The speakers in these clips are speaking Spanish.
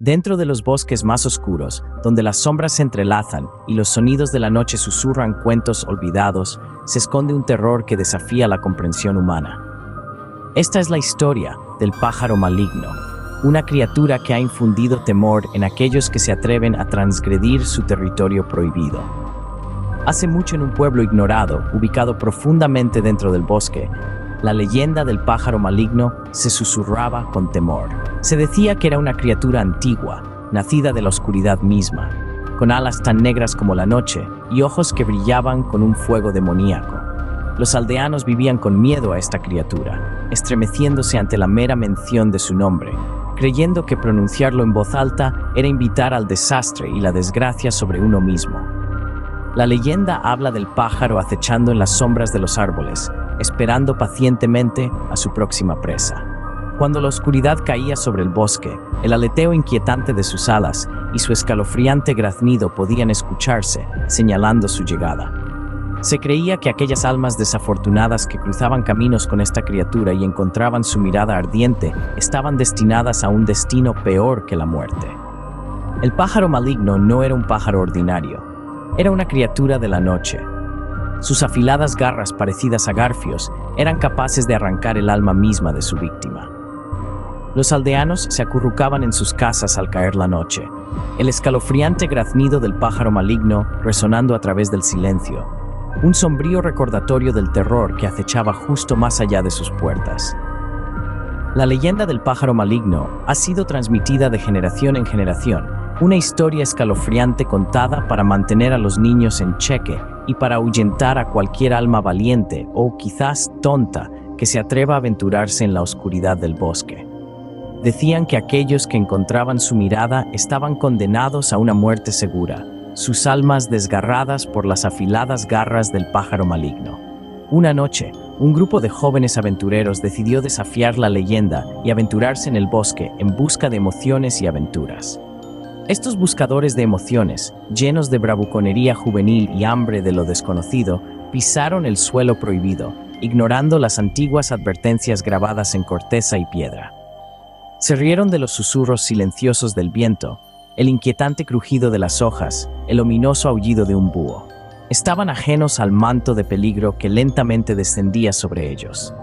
Dentro de los bosques más oscuros, donde las sombras se entrelazan y los sonidos de la noche susurran cuentos olvidados, se esconde un terror que desafía la comprensión humana. Esta es la historia del pájaro maligno, una criatura que ha infundido temor en aquellos que se atreven a transgredir su territorio prohibido. Hace mucho en un pueblo ignorado, ubicado profundamente dentro del bosque, la leyenda del pájaro maligno se susurraba con temor. Se decía que era una criatura antigua, nacida de la oscuridad misma, con alas tan negras como la noche y ojos que brillaban con un fuego demoníaco. Los aldeanos vivían con miedo a esta criatura, estremeciéndose ante la mera mención de su nombre, creyendo que pronunciarlo en voz alta era invitar al desastre y la desgracia sobre uno mismo. La leyenda habla del pájaro acechando en las sombras de los árboles, esperando pacientemente a su próxima presa. Cuando la oscuridad caía sobre el bosque, el aleteo inquietante de sus alas y su escalofriante graznido podían escucharse, señalando su llegada. Se creía que aquellas almas desafortunadas que cruzaban caminos con esta criatura y encontraban su mirada ardiente estaban destinadas a un destino peor que la muerte. El pájaro maligno no era un pájaro ordinario. Era una criatura de la noche. Sus afiladas garras parecidas a garfios eran capaces de arrancar el alma misma de su víctima. Los aldeanos se acurrucaban en sus casas al caer la noche, el escalofriante graznido del pájaro maligno resonando a través del silencio, un sombrío recordatorio del terror que acechaba justo más allá de sus puertas. La leyenda del pájaro maligno ha sido transmitida de generación en generación, una historia escalofriante contada para mantener a los niños en cheque y para ahuyentar a cualquier alma valiente o quizás tonta que se atreva a aventurarse en la oscuridad del bosque. Decían que aquellos que encontraban su mirada estaban condenados a una muerte segura, sus almas desgarradas por las afiladas garras del pájaro maligno. Una noche, un grupo de jóvenes aventureros decidió desafiar la leyenda y aventurarse en el bosque en busca de emociones y aventuras. Estos buscadores de emociones, llenos de bravuconería juvenil y hambre de lo desconocido, pisaron el suelo prohibido, ignorando las antiguas advertencias grabadas en corteza y piedra. Se rieron de los susurros silenciosos del viento, el inquietante crujido de las hojas, el ominoso aullido de un búho. Estaban ajenos al manto de peligro que lentamente descendía sobre ellos.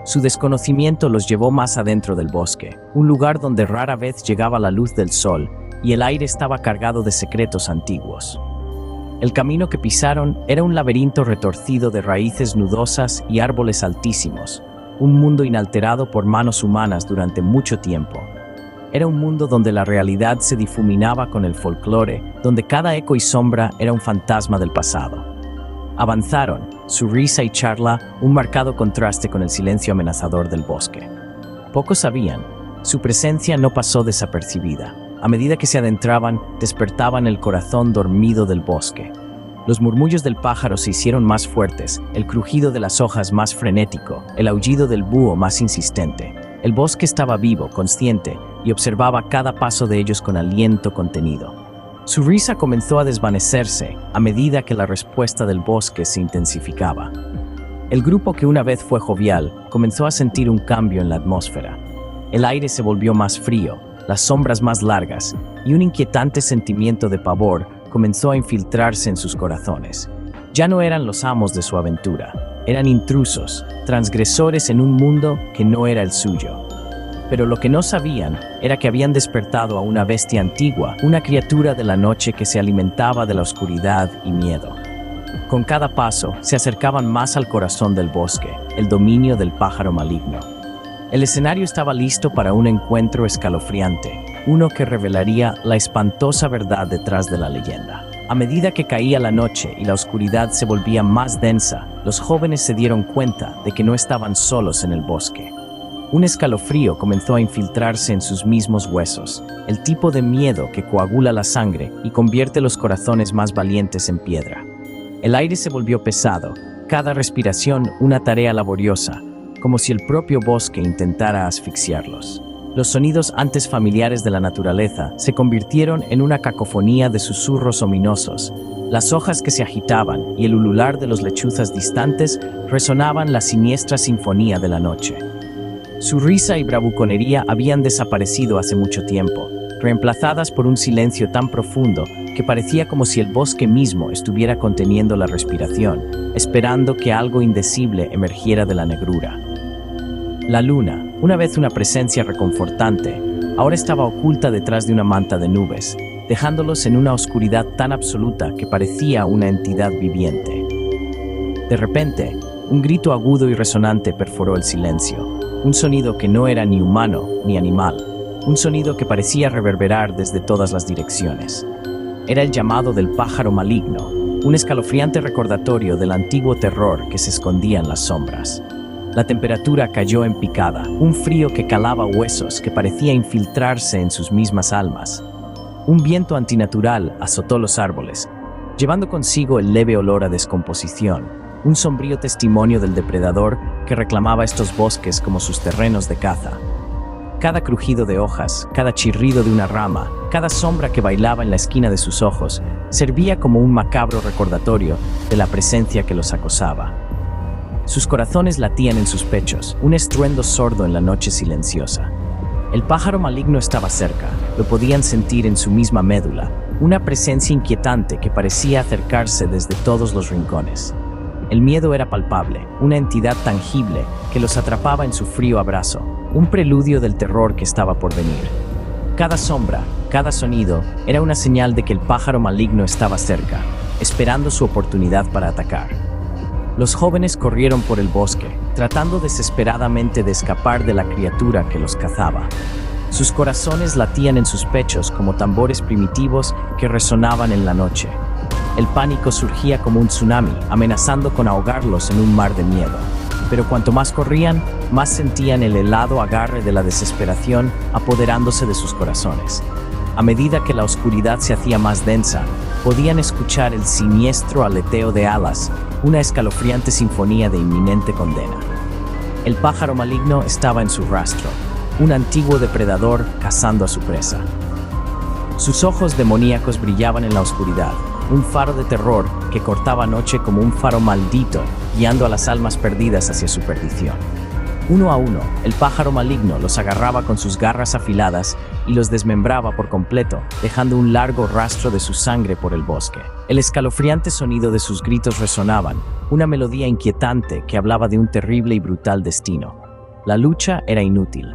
Su desconocimiento los llevó más adentro del bosque, un lugar donde rara vez llegaba la luz del sol y el aire estaba cargado de secretos antiguos. El camino que pisaron era un laberinto retorcido de raíces nudosas y árboles altísimos, un mundo inalterado por manos humanas durante mucho tiempo. Era un mundo donde la realidad se difuminaba con el folclore, donde cada eco y sombra era un fantasma del pasado. Avanzaron, su risa y charla un marcado contraste con el silencio amenazador del bosque. Pocos sabían, su presencia no pasó desapercibida. A medida que se adentraban, despertaban el corazón dormido del bosque. Los murmullos del pájaro se hicieron más fuertes, el crujido de las hojas más frenético, el aullido del búho más insistente. El bosque estaba vivo, consciente, y observaba cada paso de ellos con aliento contenido. Su risa comenzó a desvanecerse a medida que la respuesta del bosque se intensificaba. El grupo que una vez fue jovial comenzó a sentir un cambio en la atmósfera. El aire se volvió más frío, las sombras más largas, y un inquietante sentimiento de pavor comenzó a infiltrarse en sus corazones. Ya no eran los amos de su aventura, eran intrusos, transgresores en un mundo que no era el suyo. Pero lo que no sabían era que habían despertado a una bestia antigua, una criatura de la noche que se alimentaba de la oscuridad y miedo. Con cada paso, se acercaban más al corazón del bosque, el dominio del pájaro maligno. El escenario estaba listo para un encuentro escalofriante, uno que revelaría la espantosa verdad detrás de la leyenda. A medida que caía la noche y la oscuridad se volvía más densa, los jóvenes se dieron cuenta de que no estaban solos en el bosque. Un escalofrío comenzó a infiltrarse en sus mismos huesos, el tipo de miedo que coagula la sangre y convierte los corazones más valientes en piedra. El aire se volvió pesado, cada respiración una tarea laboriosa, como si el propio bosque intentara asfixiarlos. Los sonidos antes familiares de la naturaleza se convirtieron en una cacofonía de susurros ominosos. Las hojas que se agitaban y el ulular de los lechuzas distantes resonaban la siniestra sinfonía de la noche. Su risa y bravuconería habían desaparecido hace mucho tiempo, reemplazadas por un silencio tan profundo que parecía como si el bosque mismo estuviera conteniendo la respiración, esperando que algo indecible emergiera de la negrura. La luna, una vez una presencia reconfortante, ahora estaba oculta detrás de una manta de nubes, dejándolos en una oscuridad tan absoluta que parecía una entidad viviente. De repente, un grito agudo y resonante perforó el silencio, un sonido que no era ni humano ni animal, un sonido que parecía reverberar desde todas las direcciones. Era el llamado del pájaro maligno, un escalofriante recordatorio del antiguo terror que se escondía en las sombras. La temperatura cayó en picada, un frío que calaba huesos que parecía infiltrarse en sus mismas almas. Un viento antinatural azotó los árboles, llevando consigo el leve olor a descomposición, un sombrío testimonio del depredador que reclamaba estos bosques como sus terrenos de caza. Cada crujido de hojas, cada chirrido de una rama, cada sombra que bailaba en la esquina de sus ojos, servía como un macabro recordatorio de la presencia que los acosaba. Sus corazones latían en sus pechos, un estruendo sordo en la noche silenciosa. El pájaro maligno estaba cerca, lo podían sentir en su misma médula, una presencia inquietante que parecía acercarse desde todos los rincones. El miedo era palpable, una entidad tangible que los atrapaba en su frío abrazo, un preludio del terror que estaba por venir. Cada sombra, cada sonido, era una señal de que el pájaro maligno estaba cerca, esperando su oportunidad para atacar. Los jóvenes corrieron por el bosque, tratando desesperadamente de escapar de la criatura que los cazaba. Sus corazones latían en sus pechos como tambores primitivos que resonaban en la noche. El pánico surgía como un tsunami, amenazando con ahogarlos en un mar de miedo. Pero cuanto más corrían, más sentían el helado agarre de la desesperación apoderándose de sus corazones. A medida que la oscuridad se hacía más densa, podían escuchar el siniestro aleteo de alas, una escalofriante sinfonía de inminente condena. El pájaro maligno estaba en su rastro, un antiguo depredador cazando a su presa. Sus ojos demoníacos brillaban en la oscuridad, un faro de terror que cortaba noche como un faro maldito, guiando a las almas perdidas hacia su perdición. Uno a uno, el pájaro maligno los agarraba con sus garras afiladas y los desmembraba por completo, dejando un largo rastro de su sangre por el bosque. El escalofriante sonido de sus gritos resonaban, una melodía inquietante que hablaba de un terrible y brutal destino. La lucha era inútil.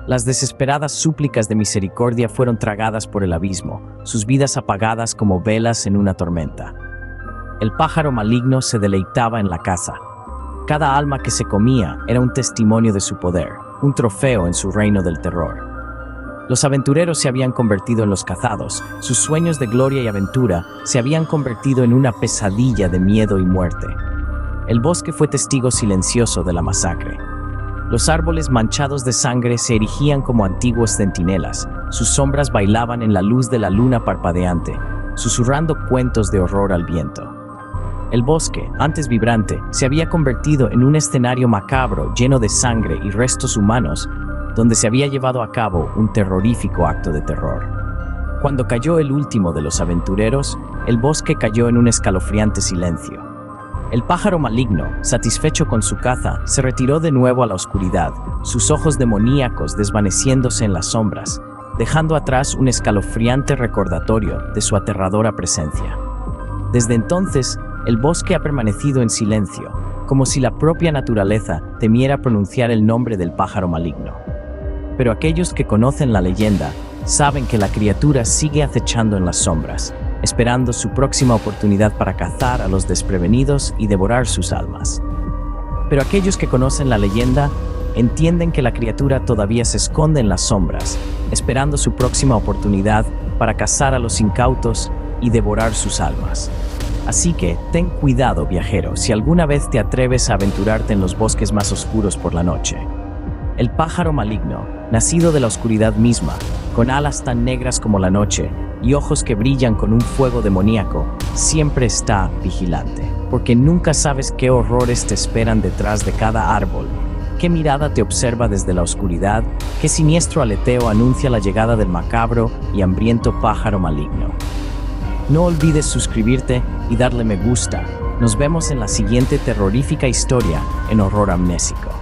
Las desesperadas súplicas de misericordia fueron tragadas por el abismo, sus vidas apagadas como velas en una tormenta. El pájaro maligno se deleitaba en la caza. Cada alma que se comía era un testimonio de su poder, un trofeo en su reino del terror. Los aventureros se habían convertido en los cazados, sus sueños de gloria y aventura se habían convertido en una pesadilla de miedo y muerte. El bosque fue testigo silencioso de la masacre. Los árboles manchados de sangre se erigían como antiguos centinelas, sus sombras bailaban en la luz de la luna parpadeante, susurrando cuentos de horror al viento. El bosque, antes vibrante, se había convertido en un escenario macabro lleno de sangre y restos humanos, donde se había llevado a cabo un terrorífico acto de terror. Cuando cayó el último de los aventureros, el bosque cayó en un escalofriante silencio. El pájaro maligno, satisfecho con su caza, se retiró de nuevo a la oscuridad, sus ojos demoníacos desvaneciéndose en las sombras, dejando atrás un escalofriante recordatorio de su aterradora presencia. Desde entonces, el bosque ha permanecido en silencio, como si la propia naturaleza temiera pronunciar el nombre del pájaro maligno. Pero aquellos que conocen la leyenda saben que la criatura sigue acechando en las sombras, esperando su próxima oportunidad para cazar a los desprevenidos y devorar sus almas. Pero aquellos que conocen la leyenda entienden que la criatura todavía se esconde en las sombras, esperando su próxima oportunidad para cazar a los incautos y devorar sus almas. Así que, ten cuidado, viajero, si alguna vez te atreves a aventurarte en los bosques más oscuros por la noche. El pájaro maligno, nacido de la oscuridad misma, con alas tan negras como la noche y ojos que brillan con un fuego demoníaco, siempre está vigilante, porque nunca sabes qué horrores te esperan detrás de cada árbol, qué mirada te observa desde la oscuridad, qué siniestro aleteo anuncia la llegada del macabro y hambriento pájaro maligno. No olvides suscribirte y darle me gusta. Nos vemos en la siguiente terrorífica historia en Horror Amnésico.